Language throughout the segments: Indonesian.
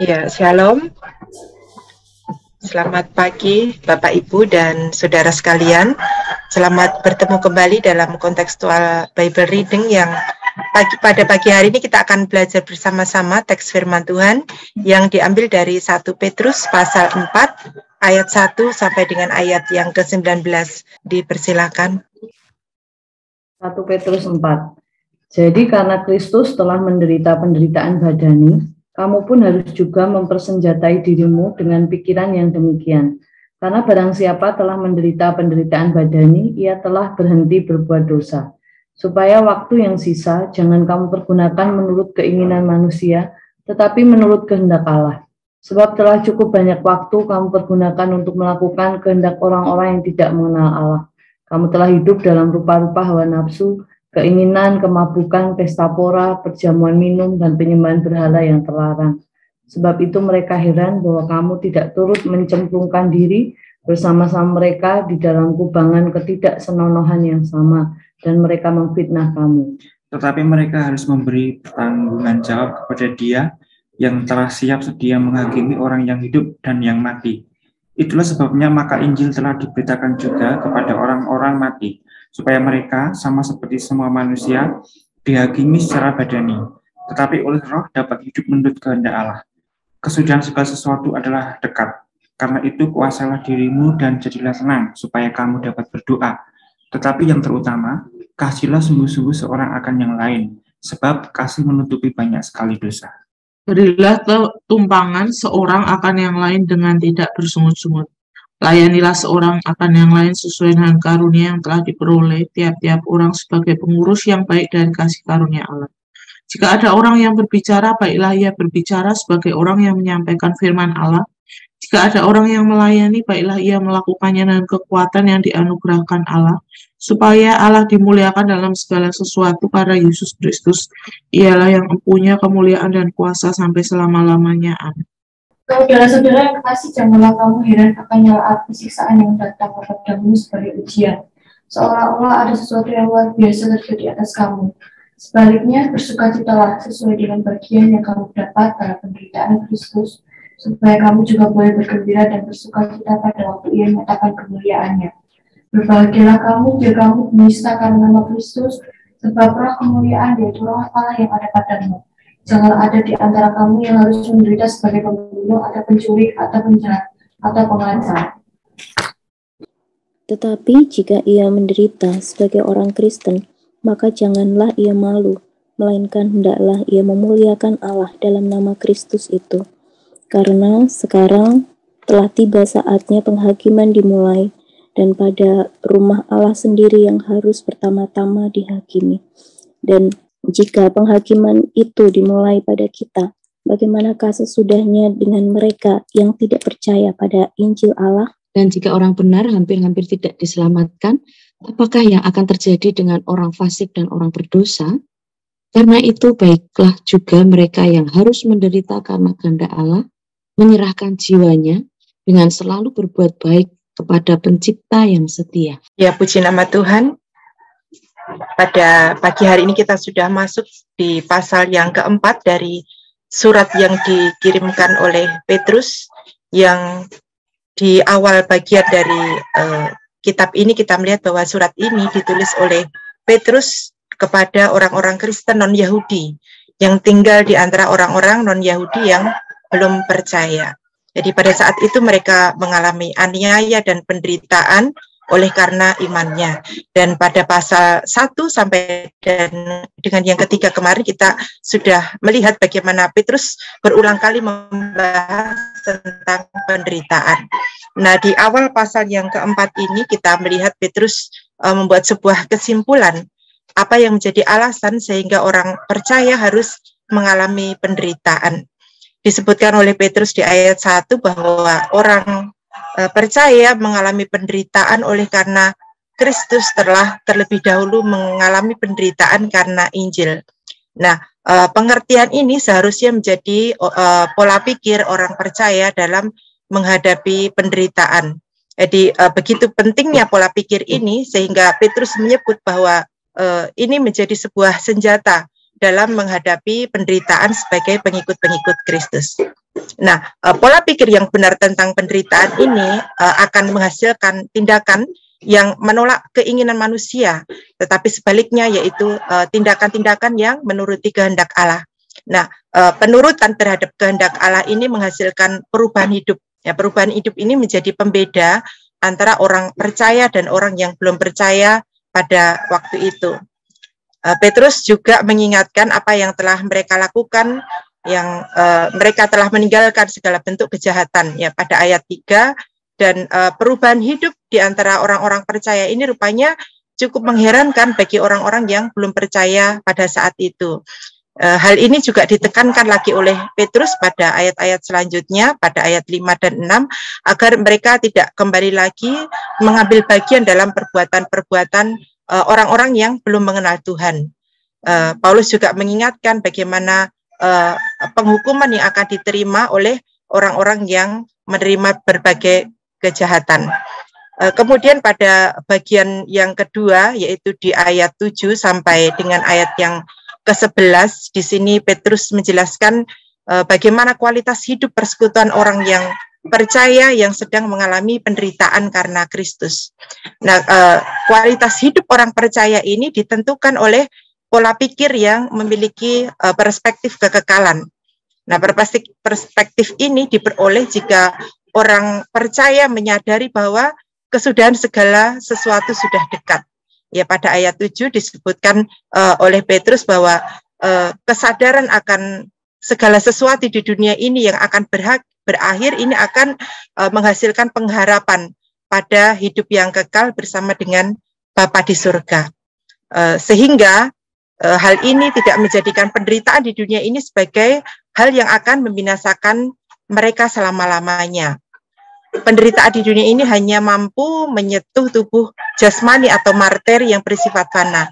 Ya, shalom. Selamat pagi Bapak Ibu dan saudara sekalian. Selamat bertemu kembali dalam kontekstual Bible reading yang pada pagi hari ini kita akan belajar bersama-sama teks firman Tuhan yang diambil dari 1 Petrus pasal 4 ayat 1 sampai dengan ayat yang ke-19. Dipersilakan. 1 Petrus 4. Jadi karena Kristus telah menderita penderitaan badani, kamu pun harus juga mempersenjatai dirimu dengan pikiran yang demikian. Karena barang siapa telah menderita penderitaan badani, ia telah berhenti berbuat dosa. Supaya waktu yang sisa, jangan kamu pergunakan menurut keinginan manusia, tetapi menurut kehendak Allah. Sebab telah cukup banyak waktu kamu pergunakan untuk melakukan kehendak orang-orang yang tidak mengenal Allah. Kamu telah hidup dalam rupa-rupa hawa nafsu, keinginan, kemabukan, pesta pora, perjamuan minum, dan penyembahan berhala yang terlarang. Sebab itu mereka heran bahwa kamu tidak turut mencemplungkan diri bersama-sama mereka di dalam kubangan ketidaksenonohan yang sama, dan mereka memfitnah kamu. Tetapi mereka harus memberi pertanggungan jawab kepada Dia yang telah siap sedia menghakimi orang yang hidup dan yang mati. Itulah sebabnya maka Injil telah diberitakan juga kepada orang-orang mati, supaya mereka sama seperti semua manusia dihakimi secara badani, tetapi oleh roh dapat hidup menurut kehendak Allah. Kesudahan segala sesuatu adalah dekat. Karena itu kuasalah dirimu dan jadilah tenang, supaya kamu dapat berdoa. Tetapi yang terutama, kasihlah sungguh-sungguh seorang akan yang lain, sebab kasih menutupi banyak sekali dosa. Berilah tumpangan seorang akan yang lain dengan tidak bersungut-sungut. Layanilah seorang akan yang lain sesuai dengan karunia yang telah diperoleh tiap-tiap orang sebagai pengurus yang baik dari kasih karunia Allah. Jika ada orang yang berbicara, baiklah ia berbicara sebagai orang yang menyampaikan firman Allah. Jika ada orang yang melayani, baiklah ia melakukannya dengan kekuatan yang dianugerahkan Allah, supaya Allah dimuliakan dalam segala sesuatu karena Yesus Kristus. Ialah yang mempunyai kemuliaan dan kuasa sampai selama-lamanya. Amin. Saudara-saudara yang kekasih, janganlah kamu heran akan nyala api siksaan yang datang kepadamu sebagai ujian, seolah-olah ada sesuatu yang luar biasa terjadi atas kamu. Sebaliknya, bersukacitalah sesuai dengan bagian yang kamu dapat dalam penderitaan Kristus, supaya kamu juga boleh bergembira dan bersukacita pada waktu Ia menyatakan kemuliaannya. Berbahagialah kamu jika kamu menista karena nama Kristus, sebab roh kemuliaan yaitu roh Allah yang ada padamu. Jangan ada di antara kamu yang harus menderita sebagai pembunuh atau pencuri atau penjahat atau pengancam. Tetapi jika ia menderita sebagai orang Kristen, maka janganlah ia malu, melainkan hendaklah ia memuliakan Allah dalam nama Kristus itu. Karena sekarang telah tiba saatnya penghakiman dimulai, dan pada rumah Allah sendiri yang harus pertama-tama dihakimi. Dan jika penghakiman itu dimulai pada kita, bagaimanakah sesudahnya dengan mereka yang tidak percaya pada Injil Allah? Dan jika orang benar hampir-hampir tidak diselamatkan, apakah yang akan terjadi dengan orang fasik dan orang berdosa? Karena itu baiklah juga mereka yang harus menderita karena kehendak Allah, menyerahkan jiwanya dengan selalu berbuat baik kepada Pencipta yang setia. Ya, puji nama Tuhan. Pada pagi hari ini kita sudah masuk di pasal yang keempat dari surat yang dikirimkan oleh Petrus, yang di awal bagian dari kitab ini kita melihat bahwa surat ini ditulis oleh Petrus kepada orang-orang Kristen non-Yahudi yang tinggal di antara orang-orang non-Yahudi yang belum percaya. Jadi pada saat itu mereka mengalami aniaya dan penderitaan oleh karena imannya. Dan pada pasal 1 sampai dengan yang ketiga kemarin kita sudah melihat bagaimana Petrus berulang kali membahas tentang penderitaan. Nah, di awal pasal yang keempat ini kita melihat Petrus membuat sebuah kesimpulan apa yang menjadi alasan sehingga orang percaya harus mengalami penderitaan. Disebutkan oleh Petrus di ayat 1 bahwa orang percaya mengalami penderitaan oleh karena Kristus telah terlebih dahulu mengalami penderitaan karena Injil. Nah, pengertian ini seharusnya menjadi pola pikir orang percaya dalam menghadapi penderitaan. Jadi begitu pentingnya pola pikir ini sehingga Petrus menyebut bahwa ini menjadi sebuah senjata dalam menghadapi penderitaan sebagai pengikut-pengikut Kristus. Nah, pola pikir yang benar tentang penderitaan ini akan menghasilkan tindakan yang menolak keinginan manusia, tetapi sebaliknya yaitu tindakan-tindakan yang menuruti kehendak Allah. Nah, penurutan terhadap kehendak Allah ini menghasilkan perubahan hidup. Ya, perubahan hidup ini menjadi pembeda antara orang percaya dan orang yang belum percaya pada waktu itu. Petrus juga mengingatkan apa yang telah mereka lakukan, yang mereka telah meninggalkan segala bentuk kejahatan, ya, pada ayat 3, dan perubahan hidup di antara orang-orang percaya ini rupanya cukup mengherankan bagi orang-orang yang belum percaya pada saat itu. Hal ini juga ditekankan lagi oleh Petrus pada ayat-ayat selanjutnya, pada ayat 5 dan 6, agar mereka tidak kembali lagi mengambil bagian dalam perbuatan-perbuatan orang-orang yang belum mengenal Tuhan. Paulus juga mengingatkan bagaimana penghukuman yang akan diterima oleh orang-orang yang menerima berbagai kejahatan. Kemudian pada bagian yang kedua, yaitu di ayat 7 sampai dengan ayat yang ke-11, di sini Petrus menjelaskan bagaimana kualitas hidup persekutuan orang yang percaya yang sedang mengalami penderitaan karena Kristus. Nah, kualitas hidup orang percaya ini ditentukan oleh pola pikir yang memiliki perspektif kekekalan. Nah, perspektif ini diperoleh jika orang percaya menyadari bahwa kesudahan segala sesuatu sudah dekat. Ya, pada ayat 7 disebutkan oleh Petrus bahwa kesadaran akan segala sesuatu di dunia ini yang akan berakhir ini akan menghasilkan pengharapan pada hidup yang kekal bersama dengan Bapa di surga. Sehingga hal ini tidak menjadikan penderitaan di dunia ini sebagai hal yang akan membinasakan mereka selama-lamanya. Penderitaan di dunia ini hanya mampu menyentuh tubuh jasmani atau materi yang bersifat fana.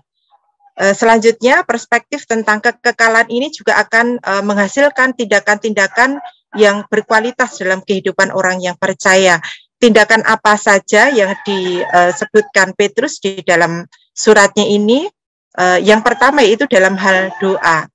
Selanjutnya, perspektif tentang kekekalan ini juga akan menghasilkan tindakan-tindakan yang berkualitas dalam kehidupan orang yang percaya. Tindakan apa saja yang disebutkan Petrus di dalam suratnya ini? Yang pertama yaitu dalam hal doa.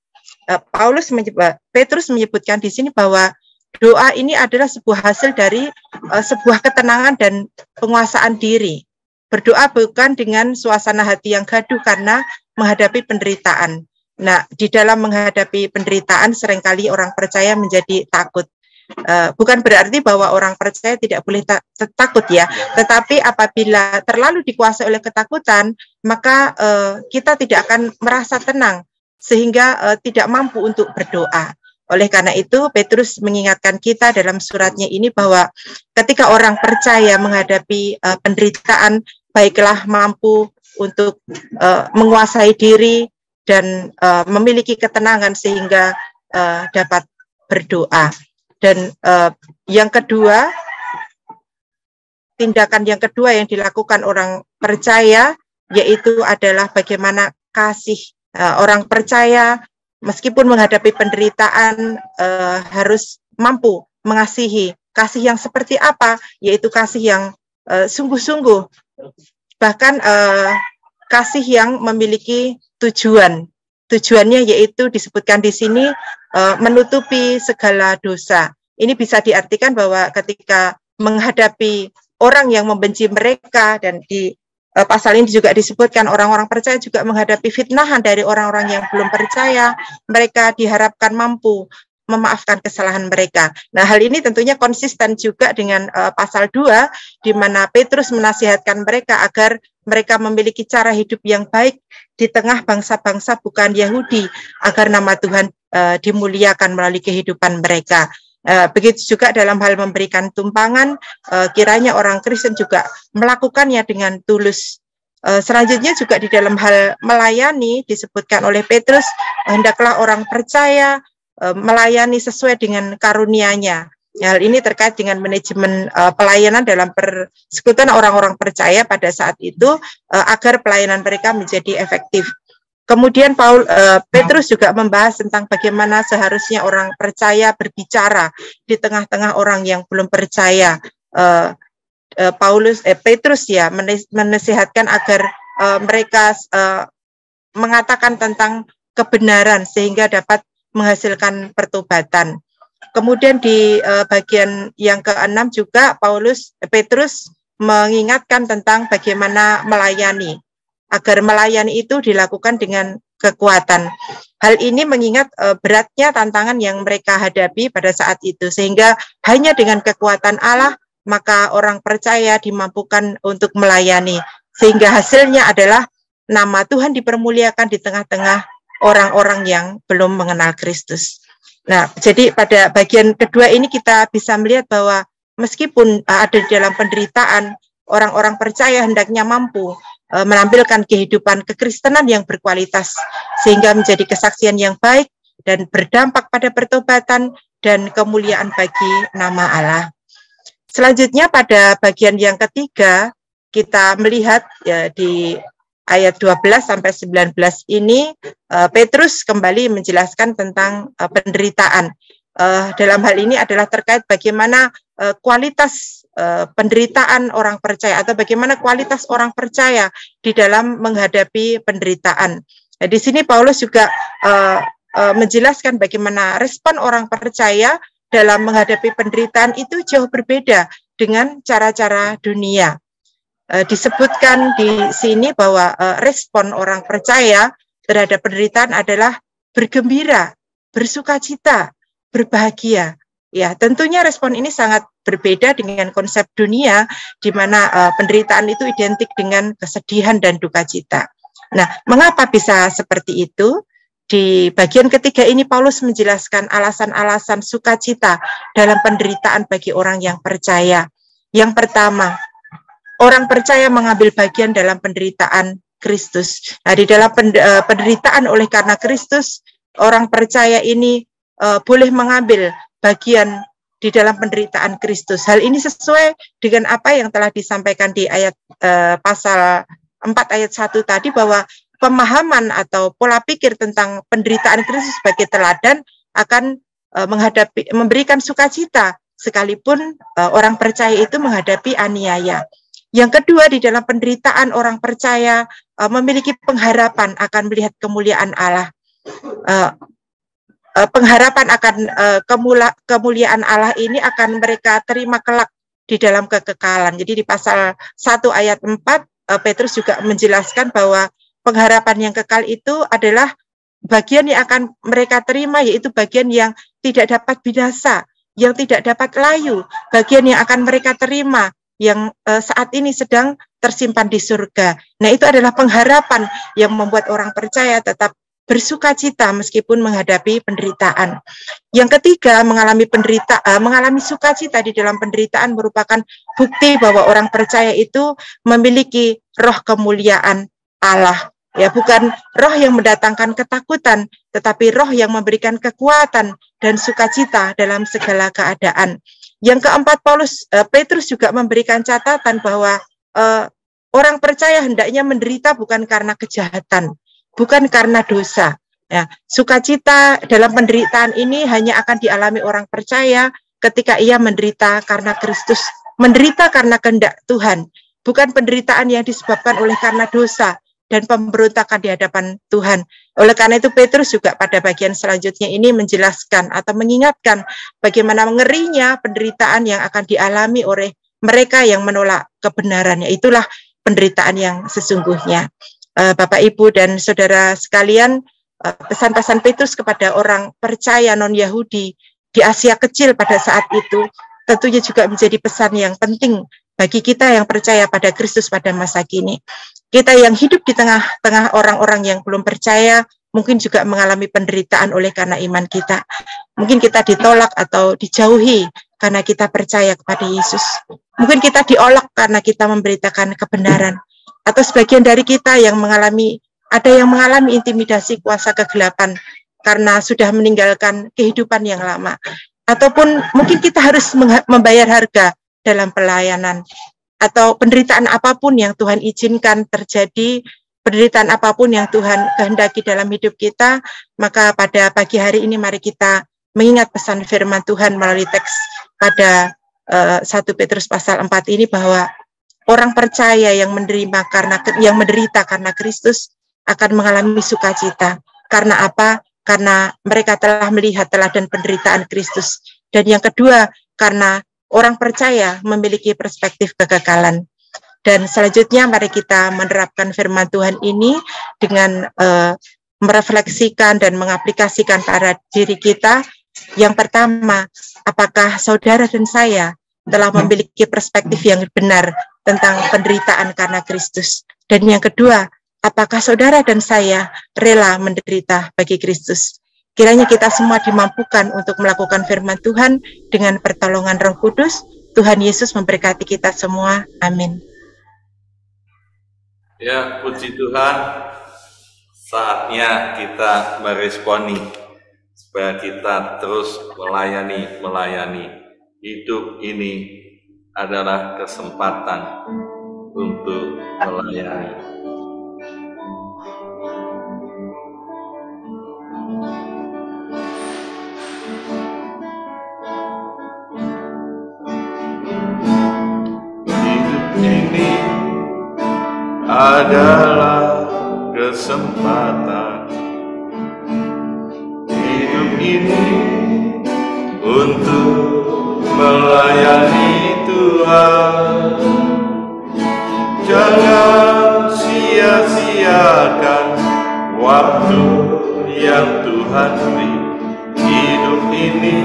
Petrus menyebutkan di sini bahwa doa ini adalah sebuah hasil dari sebuah ketenangan dan penguasaan diri. Berdoa bukan dengan suasana hati yang gaduh karena menghadapi penderitaan. Nah, di dalam menghadapi penderitaan seringkali orang percaya menjadi takut. Bukan berarti bahwa orang percaya tidak boleh takut ya, tetapi apabila terlalu dikuasai oleh ketakutan, maka kita tidak akan merasa tenang sehingga tidak mampu untuk berdoa. Oleh karena itu, Petrus mengingatkan kita dalam suratnya ini bahwa ketika orang percaya menghadapi penderitaan, baiklah mampu untuk menguasai diri dan memiliki ketenangan sehingga dapat berdoa. Dan yang kedua, tindakan yang kedua yang dilakukan orang percaya yaitu adalah bagaimana kasih. Orang percaya meskipun menghadapi penderitaan harus mampu mengasihi. Kasih yang seperti apa? Yaitu kasih yang sungguh-sungguh. Bahkan kasih yang memiliki tujuan. Tujuannya yaitu disebutkan di sini menutupi segala dosa. Ini bisa diartikan bahwa ketika menghadapi orang yang membenci mereka, dan di pasal ini juga disebutkan orang-orang percaya juga menghadapi fitnahan dari orang-orang yang belum percaya, mereka diharapkan mampu memaafkan kesalahan mereka. Nah, hal ini tentunya konsisten juga dengan pasal 2, di mana Petrus menasihatkan mereka agar mereka memiliki cara hidup yang baik di tengah bangsa-bangsa bukan Yahudi, agar nama Tuhan dimuliakan melalui kehidupan mereka. Begitu juga dalam hal memberikan tumpangan, kiranya orang Kristen juga melakukannya dengan tulus. Selanjutnya juga di dalam hal melayani, disebutkan oleh Petrus, hendaklah orang percaya melayani sesuai dengan karunia-Nya. Hal ini terkait dengan manajemen pelayanan dalam persekutuan orang-orang percaya pada saat itu, agar pelayanan mereka menjadi efektif. Kemudian Petrus juga membahas tentang bagaimana seharusnya orang percaya berbicara di tengah-tengah orang yang belum percaya. Petrus ya menasihatkan agar mereka mengatakan tentang kebenaran sehingga dapat menghasilkan pertobatan. Kemudian di bagian yang ke-6 juga Petrus mengingatkan tentang bagaimana melayani. Agar melayani itu dilakukan dengan kekuatan. Hal ini mengingat beratnya tantangan yang mereka hadapi pada saat itu, sehingga hanya dengan kekuatan Allah maka orang percaya dimampukan untuk melayani, sehingga hasilnya adalah nama Tuhan dipermuliakan di tengah-tengah orang-orang yang belum mengenal Kristus. Nah, jadi pada bagian kedua ini kita bisa melihat bahwa meskipun ada di dalam penderitaan, orang-orang percaya hendaknya mampu menampilkan kehidupan kekristenan yang berkualitas, sehingga menjadi kesaksian yang baik dan berdampak pada pertobatan dan kemuliaan bagi nama Allah. Selanjutnya pada bagian yang ketiga, kita melihat ya, di ayat 12 sampai 19 ini Petrus kembali menjelaskan tentang penderitaan. Dalam hal ini adalah terkait bagaimana kualitas penderitaan orang percaya, atau bagaimana kualitas orang percaya di dalam menghadapi penderitaan. Nah, di sini Paulus juga menjelaskan bagaimana respon orang percaya dalam menghadapi penderitaan itu jauh berbeda dengan cara-cara dunia. Disebutkan di sini bahwa respon orang percaya terhadap penderitaan adalah bergembira, bersukacita, berbahagia. Ya, tentunya respon ini sangat berbeda dengan konsep dunia, di mana penderitaan itu identik dengan kesedihan dan duka cita. Nah, mengapa bisa seperti itu? Di bagian ketiga ini Paulus menjelaskan alasan-alasan sukacita dalam penderitaan bagi orang yang percaya. Yang pertama, orang percaya mengambil bagian dalam penderitaan Kristus. Nah, di dalam penderitaan oleh karena Kristus, orang percaya ini boleh mengambil bagian di dalam penderitaan Kristus. Hal ini sesuai dengan apa yang telah disampaikan di ayat pasal 4 ayat 1 tadi, bahwa pemahaman atau pola pikir tentang penderitaan Kristus sebagai teladan akan memberikan sukacita sekalipun orang percaya itu menghadapi aniaya. Yang kedua, di dalam penderitaan orang percaya memiliki pengharapan akan melihat kemuliaan Allah. Pengharapan akan kemuliaan Allah ini akan mereka terima kelak di dalam kekekalan. Jadi di pasal 1 ayat 4 Petrus juga menjelaskan bahwa pengharapan yang kekal itu adalah bagian yang akan mereka terima, yaitu bagian yang tidak dapat binasa, yang tidak dapat layu, bagian yang akan mereka terima yang saat ini sedang tersimpan di surga. Nah, itu adalah pengharapan yang membuat orang percaya tetap bersukacita meskipun menghadapi penderitaan. Yang ketiga, mengalami sukacita di dalam penderitaan merupakan bukti bahwa orang percaya itu memiliki roh kemuliaan Allah. Ya, bukan roh yang mendatangkan ketakutan, tetapi roh yang memberikan kekuatan dan sukacita dalam segala keadaan. Yang keempat, Petrus juga memberikan catatan bahwa orang percaya hendaknya menderita bukan karena kejahatan, bukan karena dosa. Ya, sukacita dalam penderitaan ini hanya akan dialami orang percaya ketika ia menderita karena Kristus, menderita karena kehendak Tuhan, bukan penderitaan yang disebabkan oleh karena dosa dan pemberontakan di hadapan Tuhan. Oleh karena itu Petrus juga pada bagian selanjutnya ini menjelaskan atau mengingatkan bagaimana ngerinya penderitaan yang akan dialami oleh mereka yang menolak kebenarannya. Itulah penderitaan yang sesungguhnya. Bapak, Ibu, dan saudara sekalian, pesan-pesan Petrus kepada orang percaya non-Yahudi di Asia Kecil pada saat itu tentunya juga menjadi pesan yang penting bagi kita yang percaya pada Kristus pada masa kini. Kita yang hidup di tengah-tengah orang-orang yang belum percaya mungkin juga mengalami penderitaan oleh karena iman kita. Mungkin kita ditolak atau dijauhi karena kita percaya kepada Yesus. Mungkin kita diolok karena kita memberitakan kebenaran. Atau sebagian dari kita yang ada yang mengalami intimidasi kuasa kegelapan karena sudah meninggalkan kehidupan yang lama. Ataupun mungkin kita harus membayar harga dalam pelayanan. Atau penderitaan apapun yang Tuhan izinkan terjadi, penderitaan apapun yang Tuhan kehendaki dalam hidup kita, maka pada pagi hari ini mari kita mengingat pesan firman Tuhan melalui teks pada 1 Petrus pasal 4 ini, bahwa orang percaya yang menderita karena Kristus akan mengalami sukacita. Karena apa? karena mereka telah melihat teladan penderitaan Kristus. Dan yang kedua, karena orang percaya memiliki perspektif kekekalan. Dan selanjutnya mari kita menerapkan firman Tuhan ini dengan merefleksikan dan mengaplikasikan pada diri kita. Yang pertama, apakah saudara dan saya telah memiliki perspektif yang benar tentang penderitaan karena Kristus? Dan yang kedua, apakah saudara dan saya rela menderita bagi Kristus? Kiranya kita semua dimampukan untuk melakukan firman Tuhan dengan pertolongan Roh Kudus. Tuhan Yesus memberkati kita semua. Amin. Ya, puji Tuhan, saatnya kita meresponi supaya kita terus melayani. Hidup ini adalah kesempatan untuk melayani. Hidup ini adalah kesempatan. Hidup ini untuk melayani Tuhan. Jangan sia-siakan waktu yang Tuhan beri. Hidup ini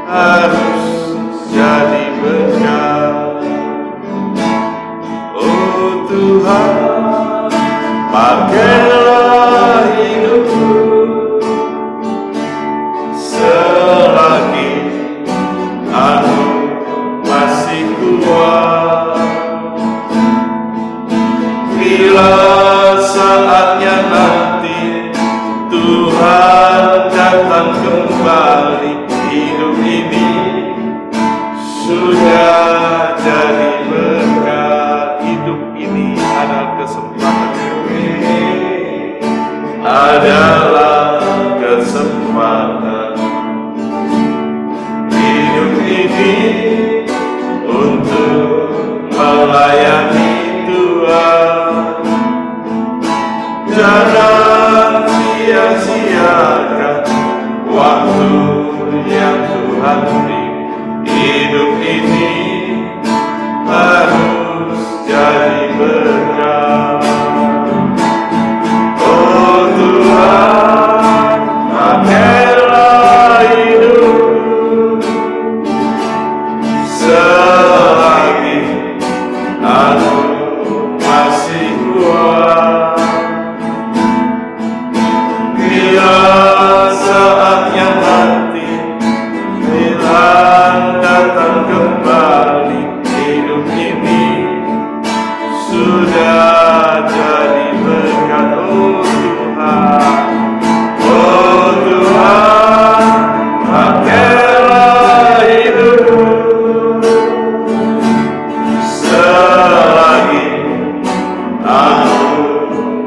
harus jadi berkat. Oh Tuhan, pakailah hidupku selagi aku masih kuat. Bila saatnya nanti Tuhan datang kembali, hidup ini sudah jadi berkat. Hidup ini adalah kesempatan. Adalah kesempatan. Hidup ini untuk melayani Tuhan. Jangan sia-siakan waktu yang Tuhan beri. Hidup ini harus jadi berkat. Oh Tuhan, pakailah hidupku selagi aku masih kuat. Bila saatnya nanti Tuhan datang kembali, hidup ini sudah jadi berkat. Oh Tuhan, pakailah hidupku selagi aku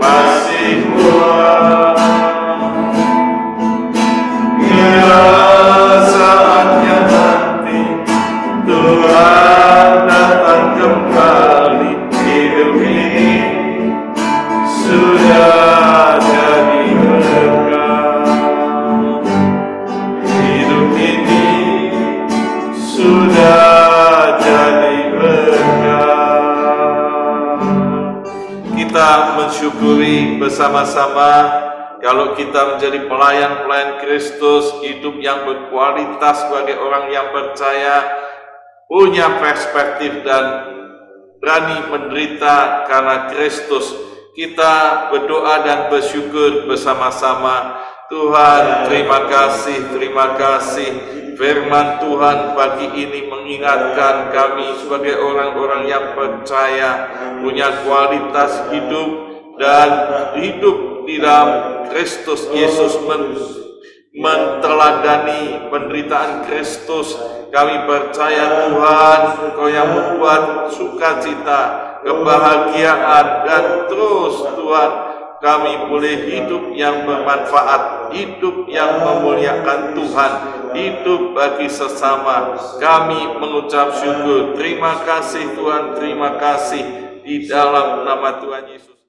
masih kuat. Bila saatnya nanti Tuhan datang kembali, hidup ini sudah jadi berkat. Hidup ini sudah jadi berkat. Kita mensyukuri bersama-sama kalau kita menjadi pelayan-pelayan Kristus, hidup yang berkualitas sebagai orang yang percaya, punya perspektif dan berani menderita karena Kristus. Kita berdoa dan bersyukur bersama-sama. Tuhan, terima kasih. Firman Tuhan pagi ini mengingatkan kami sebagai orang-orang yang percaya, punya kualitas hidup dan hidup di dalam Kristus Yesus, menteladani penderitaan Kristus. Kami percaya Tuhan, Engkau yang membuat sukacita, kebahagiaan, dan terus Tuhan kami boleh hidup yang bermanfaat, hidup yang memuliakan Tuhan, hidup bagi sesama. Kami mengucap syukur. Terima kasih Tuhan, terima kasih di dalam nama Tuhan Yesus.